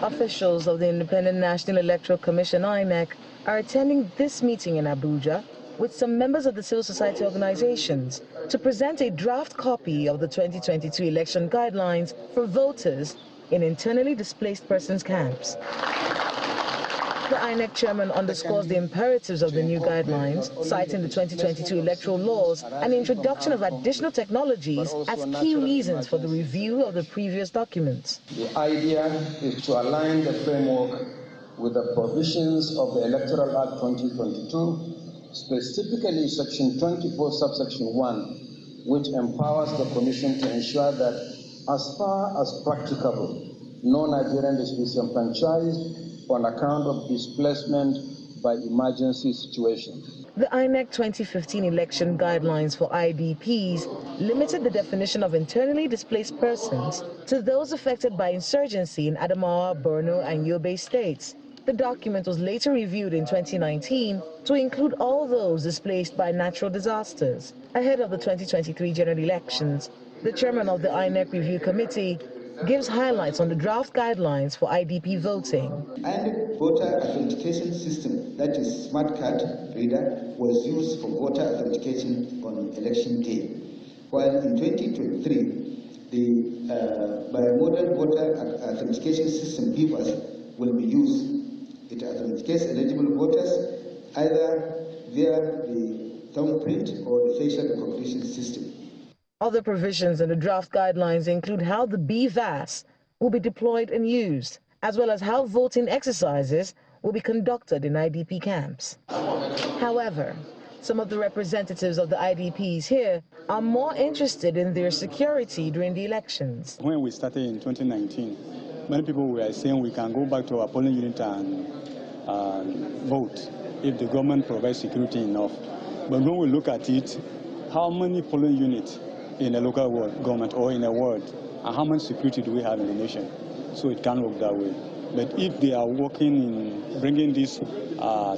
Officials of the Independent National Electoral Commission, INEC, are attending this meeting in Abuja with some members of the civil society organizations to present a draft copy of the 2022 election guidelines for voters in internally displaced persons camps. The INEC chairman underscores the imperatives of the new guidelines, citing the 2022 electoral laws and the introduction of additional technologies as key reasons for the review of the previous documents. The idea is to align the framework with the provisions of the Electoral Act 2022, specifically Section 24, subsection 1, which empowers the Commission to ensure that, as far as practicable, no Nigerian is disenfranchised on account of displacement by emergency situations. The INEC 2015 election guidelines for IDPs limited the definition of internally displaced persons to those affected by insurgency in Adamawa, Borno, and Yobe states. The document was later reviewed in 2019 to include all those displaced by natural disasters. Ahead of the 2023 general elections, the chairman of the INEC Review Committee gives highlights on the draft guidelines for IDP voting. INEC voter authentication system, that is smart card reader, was used for voter authentication on election day. While in 2023, the bimodal voter authentication system BVAS will be used. It authenticates eligible voters either via the thumbprint or the facial recognition system. Other provisions in the draft guidelines include how the BVAS will be deployed and used, as well as how voting exercises will be conducted in IDP camps. However, some of the representatives of the IDPs here are more interested in their security during the elections. When we started in 2019, many people were saying we can go back to our polling unit and vote if the government provides security enough. But when we look at it, how many polling units in a local government or in a world, and how much security do we have in the nation? So it can't work that way. But if they are working in bringing this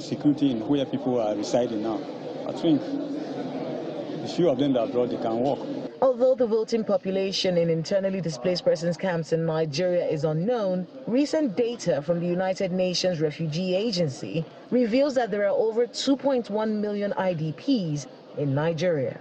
security in where people are residing now, I think the few of them that are abroad, they can work. Although the voting population in internally displaced persons camps in Nigeria is unknown, recent data from the United Nations Refugee Agency reveals that there are over 2.1 million IDPs in Nigeria.